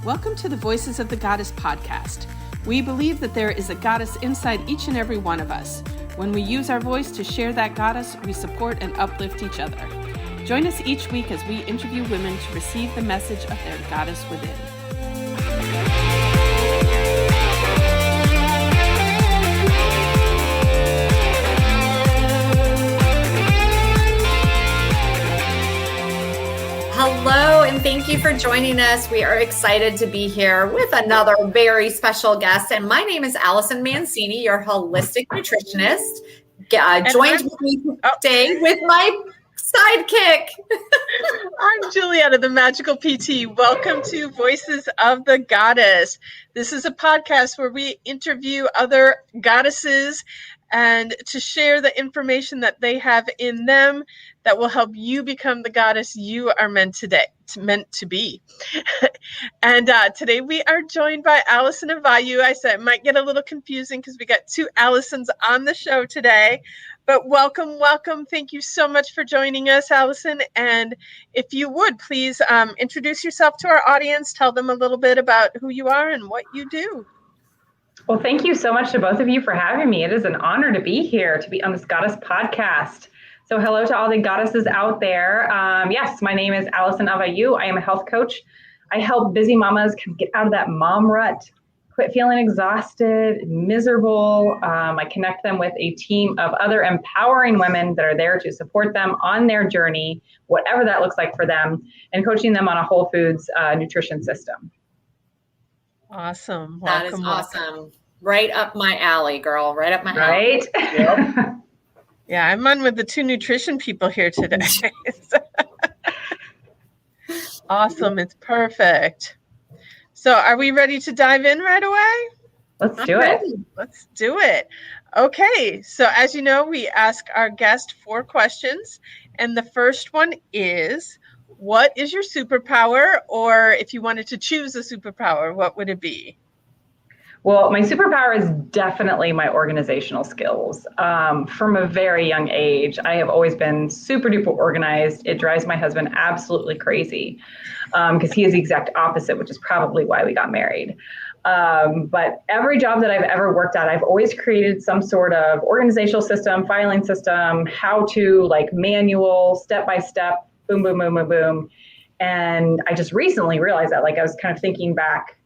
Welcome to the Voices of the Goddess podcast. We believe that there is a goddess inside each and every one of us. When we use our voice to share that goddess, we support and uplift each other. Join us each week as we interview women to receive the message of their goddess within. Hello, and thank you for joining us. We are excited to be here with another very special guest. And my name is Alison Mancini, your holistic nutritionist. Joined with me today with my sidekick. I'm Julietta, the magical PT. Welcome to Voices of the Goddess. This is a podcast where we interview other goddesses and to share the information that they have in them that will help you become the goddess you are meant to be. And today we are joined by Alison Avayu. I said it might get a little confusing because we got two Allisons on the show today. But welcome. Thank you so much for joining us, Alison. And if you would, please introduce yourself to our audience. Tell them a little bit about who you are and what you do. Well, thank you so much to both of you for having me. It is an honor to be here, to be on this Goddess podcast. So hello to all the goddesses out there. Yes, my name is Alison Avayu. I am a health coach. I help busy mamas get out of that mom rut, quit feeling exhausted, miserable. I connect them with a team of other empowering women that are there to support them on their journey, whatever that looks like for them, and coaching them on a whole foods nutrition system. Awesome. That is awesome. Right up my alley, girl. Right up my alley. Right? Yep. Yeah, I'm on with the two nutrition people here today. Awesome. It's perfect. So are we ready to dive in right away? Let's do it. Let's do it. Okay. So as you know, we ask our guest 4 questions. And the first one is, what is your superpower? Or if you wanted to choose a superpower, what would it be? Well, my superpower is definitely my organizational skills. From a very young age, I have always been super duper organized. It drives my husband absolutely crazy because he is the exact opposite, which is probably why we got married. But every job that I've ever worked at, I've always created some sort of organizational system, filing system, how to, like, manual, step-by-step, boom, boom, boom, boom, boom. And I just recently realized that, like, I was kind of thinking back,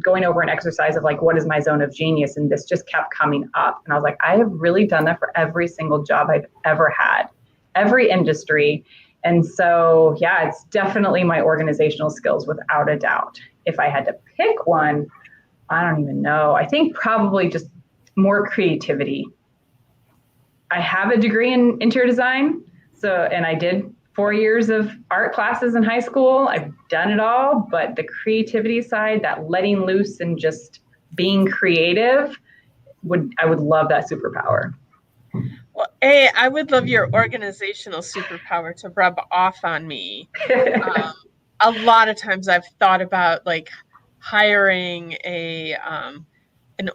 going over an exercise of, like, what is my zone of genius? And this just kept coming up. And I was like, I have really done that for every single job I've ever had, every industry. And so, yeah, it's definitely my organizational skills without a doubt. If I had to pick one, I don't even know. I think probably just more creativity. I have a degree in interior design. And I did 4 years of art classes in high school. I've done it all, but the creativity side, that letting loose and just being creative, I would love that superpower. Well, I would love your organizational superpower to rub off on me. A lot of times I've thought about, like, hiring an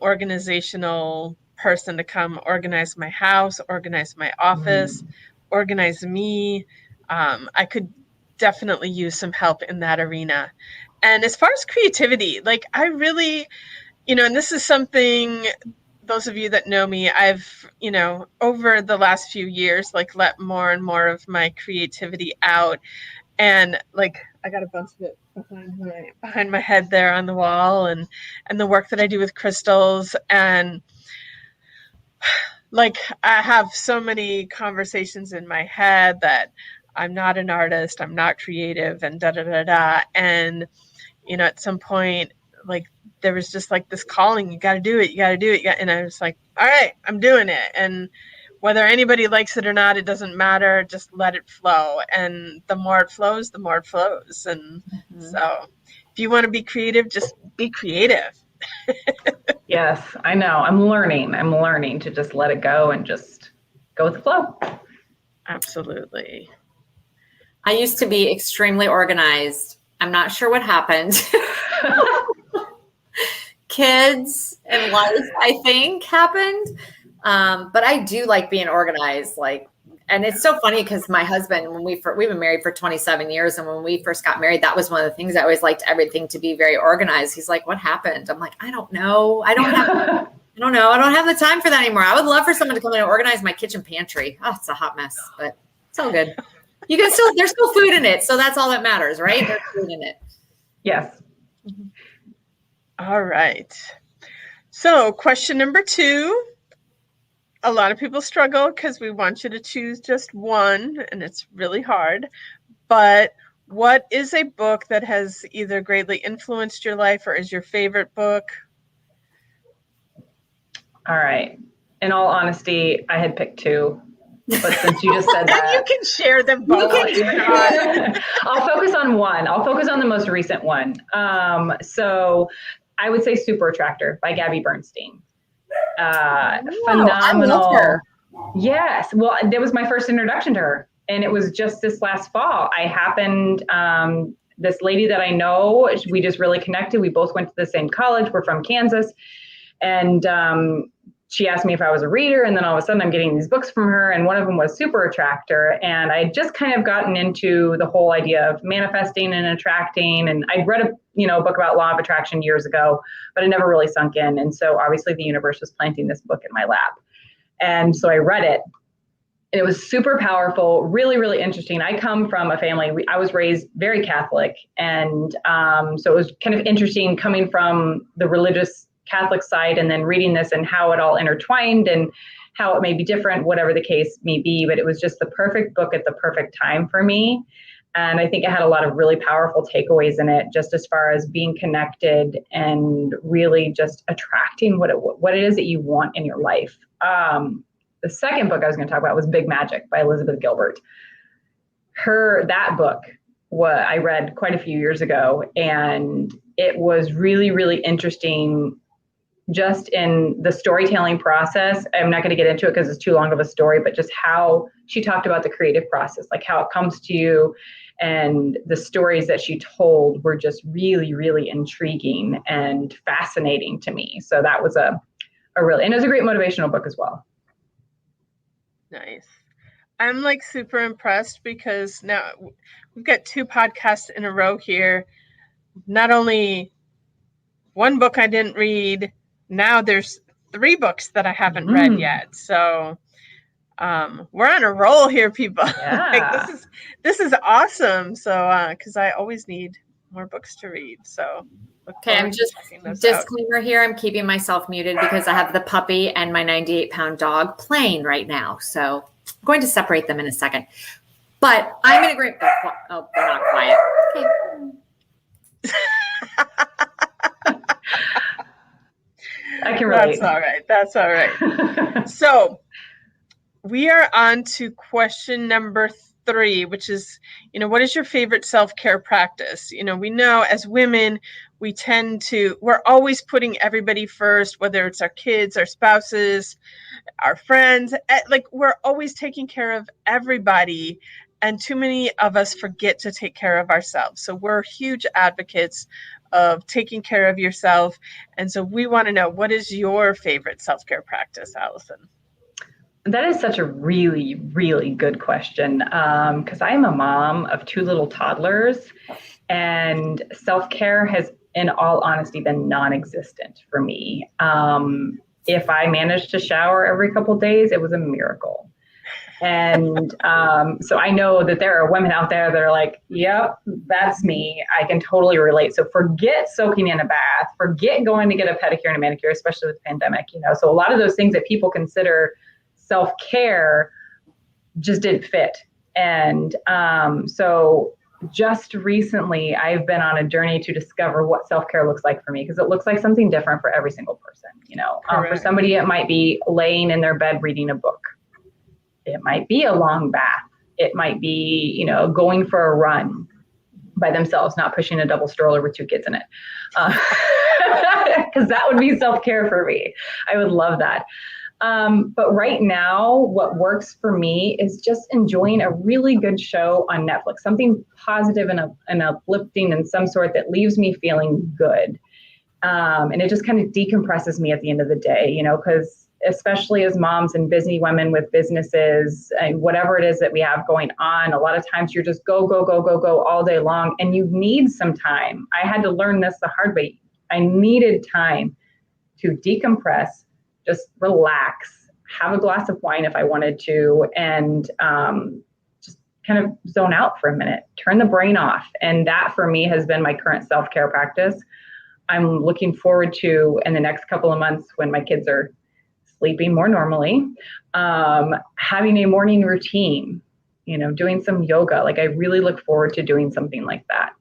organizational person to come organize my house, organize my office, organize me. I could definitely use some help in that arena. And as far as creativity, like, I really, and this is something, those of you that know me, I've, over the last few years, like, let more and more of my creativity out. And, like, I got a bunch of it behind my head there on the wall, and the work that I do with crystals. And, like, I have so many conversations in my head that I'm not an artist, I'm not creative, and da-da-da-da. And, at some point, like, there was just, like, this calling, you got to do it. And I was like, all right, I'm doing it. And whether anybody likes it or not, it doesn't matter. Just let it flow. And the more it flows, the more it flows. And so if you want to be creative, just be creative. Yes, I know. I'm learning to just let it go and just go with the flow. Absolutely. I used to be extremely organized. I'm not sure what happened. Kids and life, I think, happened. But I do like being organized. Like, And it's so funny because my husband, when we've been married for 27 years. And when we first got married, that was one of the things I always liked everything to be very organized. He's like, what happened? I'm like, I don't know. I don't have the time for that anymore. I would love for someone to come in and organize my kitchen pantry. Oh, it's a hot mess, but it's all good. There's still food in it. So that's all that matters, right? There's food in it. Yes. All right. So question number 2. A lot of people struggle because we want you to choose just one, and it's really hard. But what is a book that has either greatly influenced your life or is your favorite book? All right. In all honesty, I had picked 2. But since you just said that, you can share them both. I'll focus on one. I'll focus on the most recent one. So I would say Super Attractor by Gabby Bernstein. Phenomenal. I love her. Yes. Well, that was my first introduction to her. And it was just this last fall. I happened, this lady that I know, we just really connected. We both went to the same college. We're from Kansas. And she asked me if I was a reader, and then all of a sudden I'm getting these books from her, and one of them was Super Attractor. And I just kind of gotten into the whole idea of manifesting and attracting. And I'd read a book about law of attraction years ago, but it never really sunk in. And so obviously the universe was planting this book in my lap. And so I read it. And it was super powerful, really, really interesting. I come from a family, I was raised very Catholic. And so it was kind of interesting coming from the religious Catholic side and then reading this and how it all intertwined and how it may be different, whatever the case may be. But it was just the perfect book at the perfect time for me. And I think it had a lot of really powerful takeaways in it, just as far as being connected and really just attracting what it is that you want in your life. The second book I was going to talk about was Big Magic by Elizabeth Gilbert. That book, I read quite a few years ago, and it was really, really interesting just in the storytelling process. I'm not going to get into it because it's too long of a story, but just how she talked about the creative process, like how it comes to you, and the stories that she told were just really, really intriguing and fascinating to me. So that was and it was a great motivational book as well. Nice. I'm like super impressed because now we've got 2 podcasts in a row here. Not only one book I didn't read, now there's 3 books that I haven't read yet. So we're on a roll here, people. Yeah. Like, this is awesome. So because I always need more books to read. So okay, I'm just disclaimer here. I'm keeping myself muted because I have the puppy and my 98-pound dog playing right now. So I'm going to separate them in a second. But I'm in a great book. Oh, they're not quiet. Okay. I can relate. That's all right. So we are on to question number 3, which is, what is your favorite self-care practice? We know as women, we're always putting everybody first, whether it's our kids, our spouses, our friends, like we're always taking care of everybody. And too many of us forget to take care of ourselves. So we're huge advocates of taking care of yourself. And so we want to know, what is your favorite self-care practice, Allyson? That is such a really, really good question. Because I am a mom of 2 little toddlers, and self-care has, in all honesty, been non-existent for me. If I managed to shower every couple of days, it was a miracle. And so I know that there are women out there that are like, yep, that's me. I can totally relate. So forget soaking in a bath, forget going to get a pedicure and a manicure, especially with the pandemic, So a lot of those things that people consider self-care just didn't fit. And so just recently, I've been on a journey to discover what self-care looks like for me, because it looks like something different for every single person. For somebody, it might be laying in their bed reading a book. It might be a long bath. It might be, going for a run by themselves, not pushing a double stroller with 2 kids in it. Because that would be self-care for me. I would love that. But right now, what works for me is just enjoying a really good show on Netflix, something positive and uplifting in some sort that leaves me feeling good. And it just kind of decompresses me at the end of the day, because especially as moms and busy women with businesses and whatever it is that we have going on, a lot of times you're just go all day long, and you need some time. I had to learn this the hard way. I needed time to decompress, just relax, have a glass of wine if I wanted to, and just kind of zone out for a minute, turn the brain off. And that for me has been my current self-care practice. I'm looking forward to, in the next couple of months when my kids are sleeping more normally, having a morning routine, doing some yoga. Like, I really look forward to doing something like that.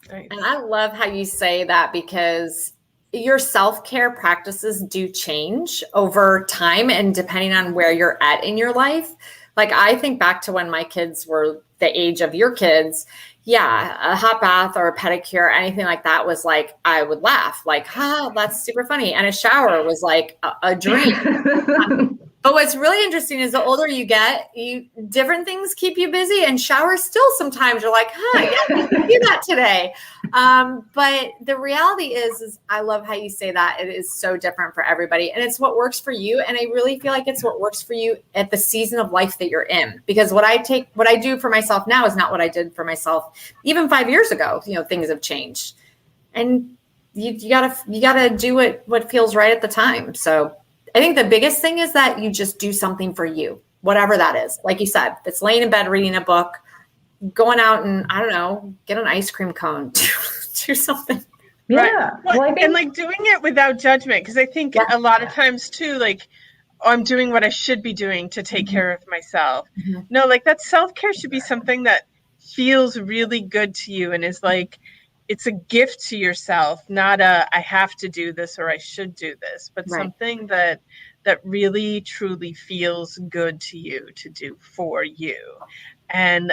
And I love how you say that, because your self-care practices do change over time and depending on where you're at in your life. Like, I think back to when my kids were the age of your kids. Yeah, a hot bath or a pedicure, anything like that was like, I would laugh like, that's super funny. And a shower was like a dream. But what's really interesting is the older you get, different things keep you busy, and showers still sometimes you're like, yeah, I can do that today. But the reality is I love how you say that. It is so different for everybody, and it's what works for you. And I really feel like it's what works for you at the season of life that you're in, because what I do for myself now is not what I did for myself even 5 years ago. Things have changed, and you gotta do what feels right at the time. So I think the biggest thing is that you just do something for you, whatever that is. Like you said, if it's laying in bed, reading a book, going out and, I don't know, get an ice cream cone, do something. Yeah. Right. Well, and like doing it without judgment. Because I think a lot of times too, like, I'm doing what I should be doing to take care of myself. Mm-hmm. No, like, that self-care should be something that feels really good to you and is like, it's a gift to yourself, not I have to do this or I should do this, but something that really truly feels good to you to do for you, and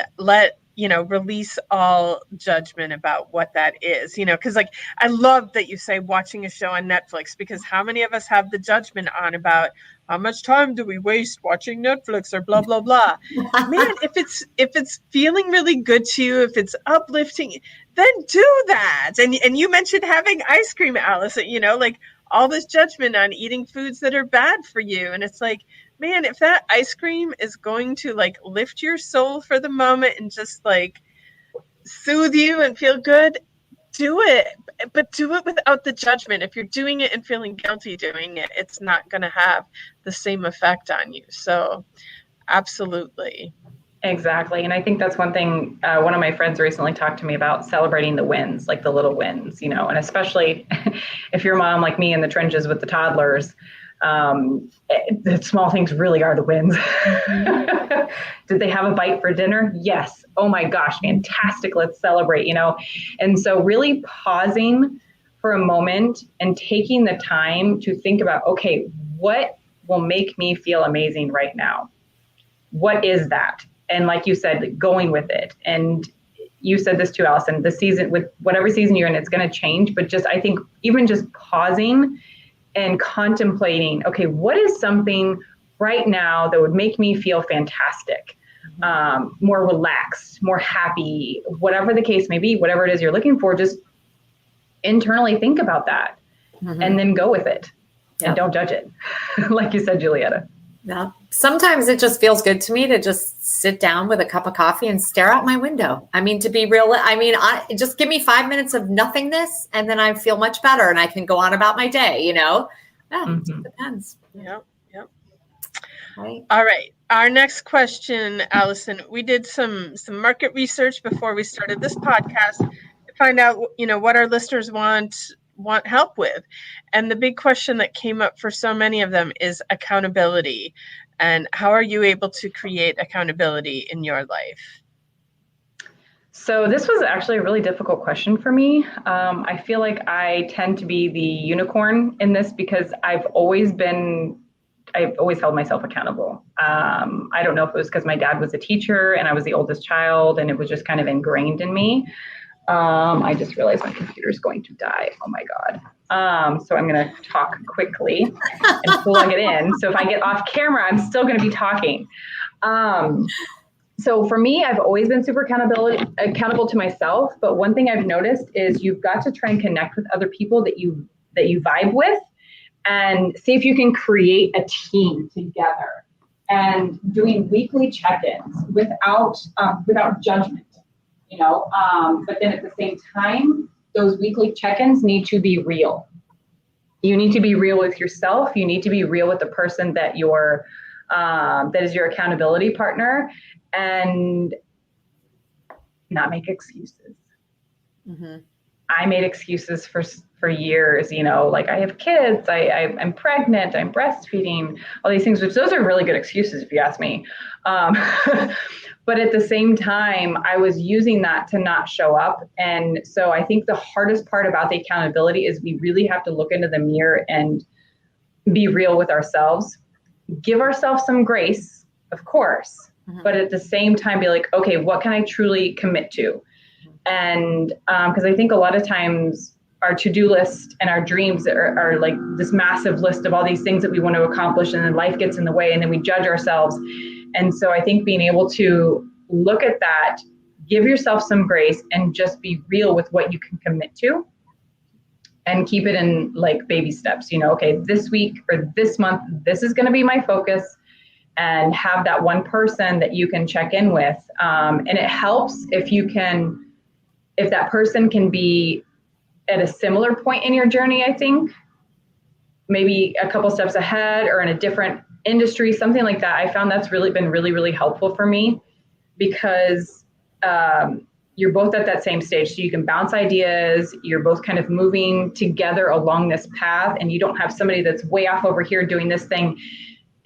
release all judgment about what that is, because like, I love that you say watching a show on Netflix, because how many of us have the judgment on about how much time do we waste watching Netflix or blah, blah, blah. Man, if it's feeling really good to you, if it's uplifting, then do that. And you mentioned having ice cream, Alison, like all this judgment on eating foods that are bad for you. And it's like, man, if that ice cream is going to like lift your soul for the moment and just like soothe you and feel good, do it. But do it without the judgment. If you're doing it and feeling guilty doing it, it's not going to have the same effect on you. So absolutely. Exactly. And I think that's one thing, one of my friends recently talked to me about, celebrating the wins, like the little wins, and especially if you're a mom like me in the trenches with the toddlers, the small things really are the wins. Did they have a bite for dinner? Yes. Oh my gosh, fantastic. Let's celebrate, And so really pausing for a moment and taking the time to think about, okay, what will make me feel amazing right now? What is that? And like you said, going with it. And you said this too, Alison, the season, with whatever season you're in, it's going to change. But I think even just pausing and contemplating, okay, what is something right now that would make me feel fantastic, more relaxed, more happy, whatever the case may be, whatever it is you're looking for, just internally think about that and then go with it and don't judge it. Like you said, Julietta. Yeah. Sometimes it just feels good to me to just sit down with a cup of coffee and stare out my window. I mean, to be real, just give me 5 minutes of nothingness and then I feel much better and I can go on about my day, Yeah, it just depends. Yep. Right. All right. Our next question, Alison, we did some market research before we started this podcast to find out, what our listeners want help with. And the big question that came up for so many of them is accountability. And how are you able to create accountability in your life? So this was actually a really difficult question for me. I feel like I tend to be the unicorn in this because I've always held myself accountable. I don't know if it was because my dad was a teacher and I was the oldest child and it was just kind of ingrained in me. I just realized my computer's going to die. Oh my God. So I'm going to talk quickly and plug it in. So if I get off camera, I'm still going to be talking. So for me, I've always been super accountable to myself. But one thing I've noticed is you've got to try and connect with other people that you vibe with and see if you can create a team together and doing weekly check-ins without judgment, but then at the same time, those weekly check-ins need to be real. You need to be real with yourself. You need to be real with the person that that is your accountability partner, and not make excuses. Mm-hmm. I made excuses for years, like I have kids, I'm pregnant, I'm breastfeeding, all these things, which those are really good excuses if you ask me. But at the same time, I was using that to not show up. And so I think the hardest part about the accountability is we really have to look into the mirror and be real with ourselves, give ourselves some grace, of course, but at the same time be like, okay, what can I truly commit to? And because I think a lot of times our to-do list and our dreams are like this massive list of all these things that we want to accomplish, and then life gets in the way and then we judge ourselves. And so I think being able to look at that, give yourself some grace, and just be real with what you can commit to, and keep it in like baby steps, okay, this week or this month, this is going to be my focus, and have that one person that you can check in with. And it helps if that person can be at a similar point in your journey, I think, maybe a couple steps ahead or in a different industry, something like that. I found that's really been really, really helpful for me, because you're both at that same stage. So you can bounce ideas, you're both kind of moving together along this path, and you don't have somebody that's way off over here doing this thing,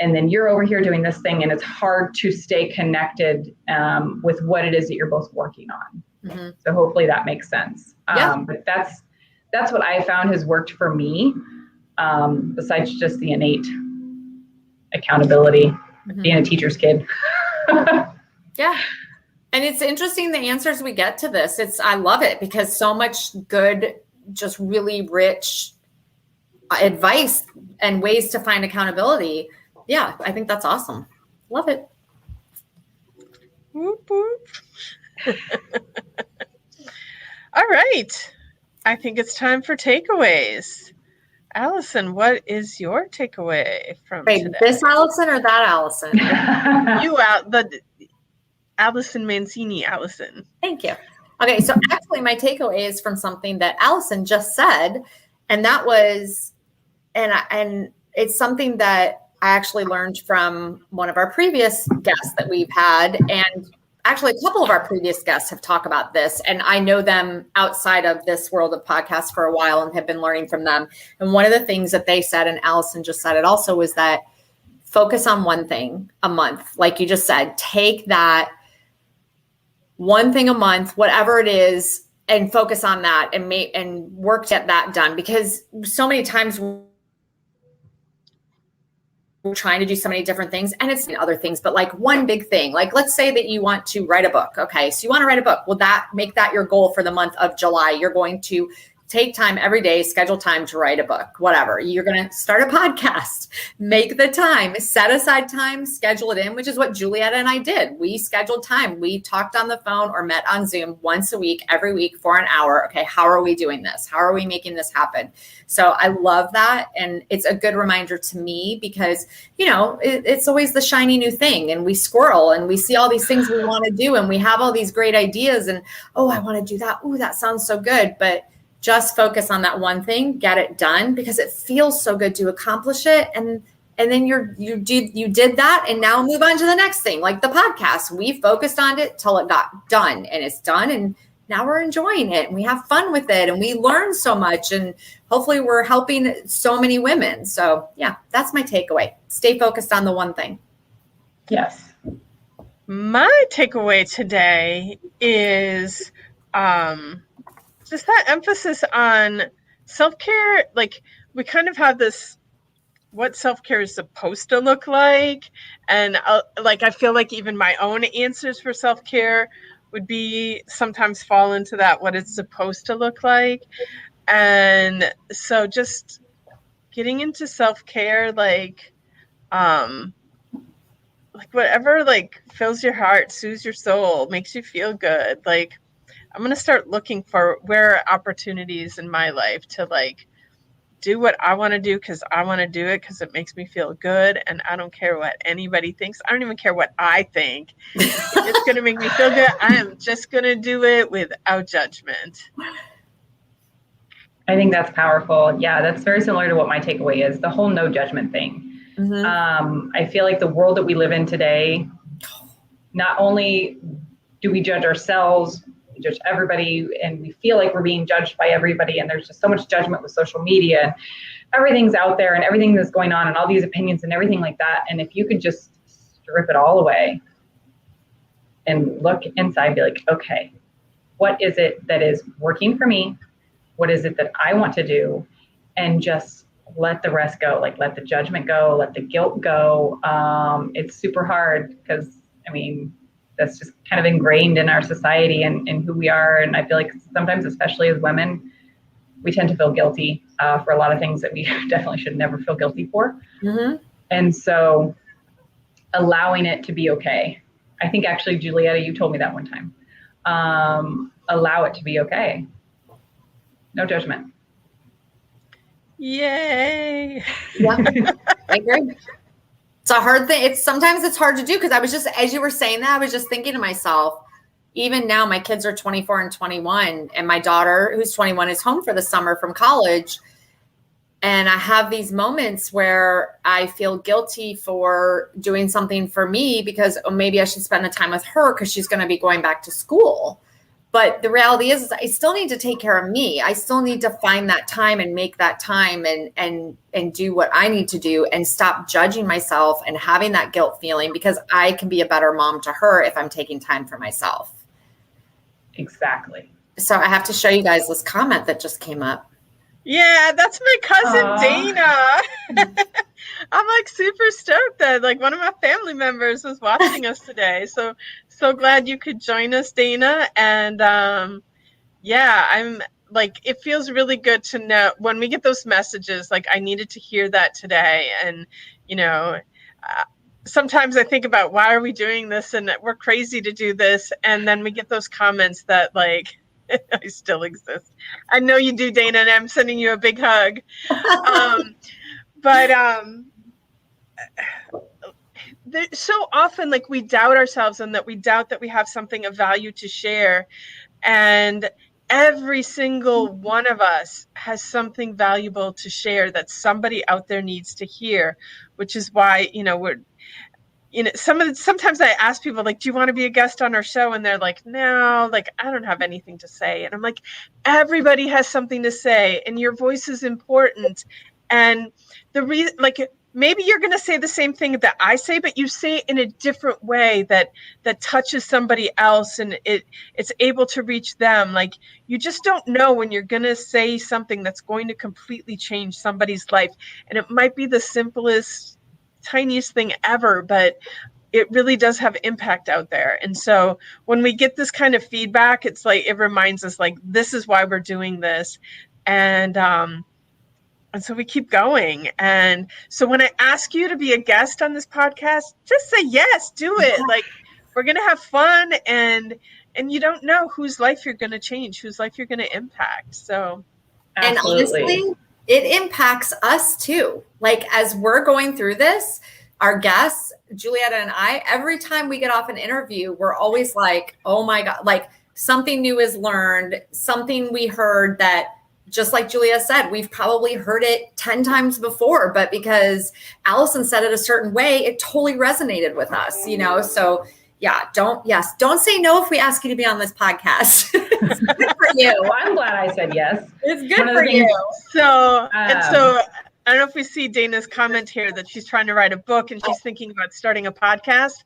and then you're over here doing this thing, and it's hard to stay connected with what it is that you're both working on. Mm-hmm. So hopefully that makes sense. But that's what I found has worked for me, besides just the innate accountability, being a teacher's kid. Yeah. And it's interesting the answers we get to this. I love it, because so much good, just really rich advice and ways to find accountability. Yeah, I think that's awesome. Love it. Whoop, whoop. All right. I think it's time for takeaways. Allyson, what is your takeaway from today? This Allyson or that Allyson? The Allyson Mancini Allyson. Thank you. Okay, so actually my takeaway is from something that Allyson just said, and that was, and it's something that I actually learned from one of our previous guests that we've had, and actually a couple of our previous guests have talked about this, and I know them outside of this world of podcasts for a while and have been learning from them. And one of the things that they said, and Allyson just said it also, was that focus on one thing a month. Like you just said, take that one thing a month, whatever it is, and focus on that and work to get that done. Because so many times we're trying to do so many different things, and it's other things, but like one big thing, like let's say that you want to write a book. Okay. So you want to write a book. Well, make that your goal for the month of July. You're going to take time every day, schedule time to write a book, whatever. You're going to start a podcast, make the time, set aside time, schedule it in, which is what Julietta and I did. We scheduled time. We talked on the phone or met on Zoom once a week, every week for an hour. Okay, how are we doing this? How are we making this happen? So I love that. And it's a good reminder to me, because, it's always the shiny new thing, and we squirrel and we see all these things we want to do, and we have all these great ideas, and, oh, I want to do that. Oh, that sounds so good. But just focus on that one thing, get it done, because it feels so good to accomplish it. And then you did that, and now move on to the next thing, like the podcast. We focused on it till it got done, and it's done, and now we're enjoying it, and we have fun with it, and we learn so much, and hopefully we're helping so many women. So yeah, that's my takeaway. Stay focused on the one thing. Yes. My takeaway today is just that emphasis on self-care. Like, we kind of have this, what self-care is supposed to look like. And I feel like even my own answers for self-care would be sometimes fall into that, what it's supposed to look like. And so just getting into self-care, whatever, fills your heart, soothes your soul, makes you feel good. I'm going to start looking for where are opportunities in my life to do what I want to do because I want to do it because it makes me feel good. And I don't care what anybody thinks. I don't even care what I think. If it's going to make me feel good, I am just going to do it without judgment. I think that's powerful. Yeah, that's very similar to what my takeaway is, the whole no judgment thing. Mm-hmm. I feel like the world that we live in today, not only do we judge ourselves, we judge everybody, and we feel like we're being judged by everybody, and there's just so much judgment with social media. Everything's out there and everything that's going on and all these opinions and everything like that. And if you could just strip it all away and look inside and be like, okay, what is it that is working for me? What is it that I want to do? And just let the rest go, like let the judgment go, let the guilt go. It's super hard because, I mean, that's just kind of ingrained in our society and who we are. And I feel like sometimes, especially as women, we tend to feel guilty for a lot of things that we definitely should never feel guilty for. Mm-hmm. And so allowing it to be okay. I think actually, Julietta, you told me that one time. Allow it to be okay. No judgment. Yay. Yeah, I agree. It's a hard thing. Sometimes it's hard to do because I was just, as you were saying that, I was just thinking to myself, even now my kids are 24 and 21 and my daughter who's 21 is home for the summer from college. And I have these moments where I feel guilty for doing something for me because maybe I should spend the time with her because she's going to be going back to school. But the reality is I still need to take care of me. I still need to find that time and make that time and do what I need to do and stop judging myself and having that guilt feeling because I can be a better mom to her if I'm taking time for myself. Exactly. So I have to show you guys this comment that just came up. Yeah, that's my cousin Dana. I'm like super stoked that like one of my family members was watching us today. So glad you could join us, Dana. And yeah, I'm like, it feels really good to know when we get those messages, like I needed to hear that today. And, you know, sometimes I think about why are we doing this and we're crazy to do this. And then we get those comments that like, I still exist. I know you do, Dana, and I'm sending you a big hug. So often, like we doubt ourselves and that we doubt that we have something of value to share. And every single one of us has something valuable to share that somebody out there needs to hear, which is why, you know, sometimes I ask people like, do you want to be a guest on our show? And they're like, no, like, I don't have anything to say. And I'm like, everybody has something to say and your voice is important. And the reason, like, maybe you're going to say the same thing that I say, but you say it in a different way that touches somebody else and it's able to reach them. Like, you just don't know when you're going to say something that's going to completely change somebody's life. And it might be the simplest, tiniest thing ever, but it really does have impact out there. And so when we get this kind of feedback, it's like, it reminds us like, this is why we're doing this. And so we keep going. And so when I ask you to be a guest on this podcast, just say yes, do it. Like, we're going to have fun and you don't know whose life you're going to change, whose life you're going to impact. So absolutely. And honestly, it impacts us too. Like, as we're going through this, our guests, Julietta and I, every time we get off an interview, we're always like, oh my God, like something new is learned, something we heard that, just like Julia said, we've probably heard it 10 times before, but because Alison said it a certain way, it totally resonated with us, you know? So yeah, don't say no if we ask you to be on this podcast. It's good for you. Well, I'm glad I said yes. It's good for you. So I don't know if we see Dana's comment here that she's trying to write a book and she's thinking about starting a podcast.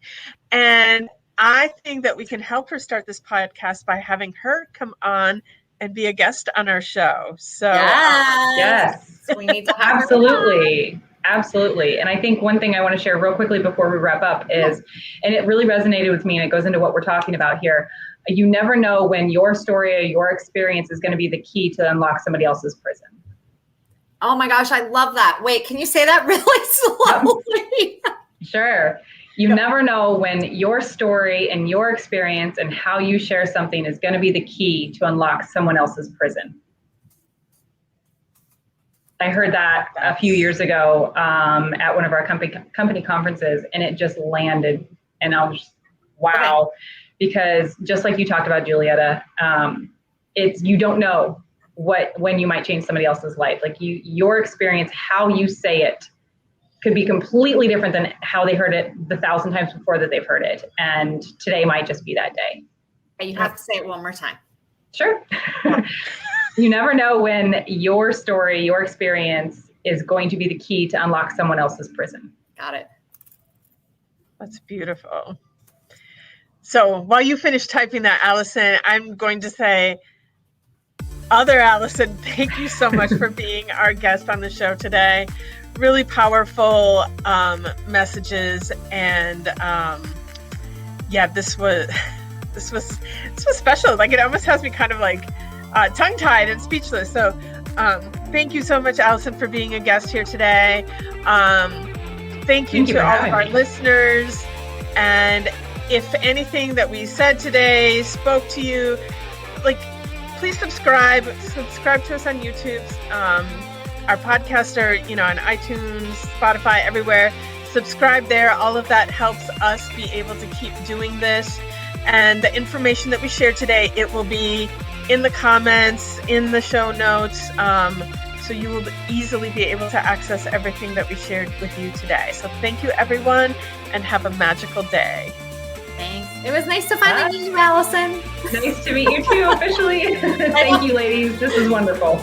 And I think that we can help her start this podcast by having her come on and be a guest on our show. So yes, we need to have absolutely. And I think one thing I want to share real quickly before we wrap up is, and it really resonated with me and it goes into what we're talking about here. You never know when your story or your experience is going to be the key to unlock somebody else's prison. Oh my gosh, I love that. Wait, can you say that really slowly? Sure. You never know when your story and your experience and how you share something is going to be the key to unlock someone else's prison. I heard that a few years ago at one of our company conferences, and it just landed. And I was, wow, because just like you talked about, Julietta, it's, you don't know when you might change somebody else's life. Like your experience, how you say it could be completely different than how they heard it the 1,000 times before that they've heard it. And today might just be that day. You have to say it one more time. Sure. You never know when your story, your experience is going to be the key to unlock someone else's prison. Got it. That's beautiful. So while you finish typing that, Allyson, I'm going to say, other Allyson, thank you so much for being our guest on the show today. Really powerful messages, and this was special. Like, it almost has me kind of like tongue-tied and speechless. So thank you so much, Allyson, for being a guest here today. Thank you to all of our listeners. And if anything that we said today spoke to you, like, please subscribe to us on YouTube. Our podcasts are, on iTunes, Spotify, everywhere. Subscribe there. All of that helps us be able to keep doing this. And the information that we shared today, it will be in the comments, in the show notes. So you will easily be able to access everything that we shared with you today. So thank you, everyone, and have a magical day. Thanks. It was nice to finally meet you, Allyson. Nice to meet you too, officially. Thank you, ladies. This is wonderful.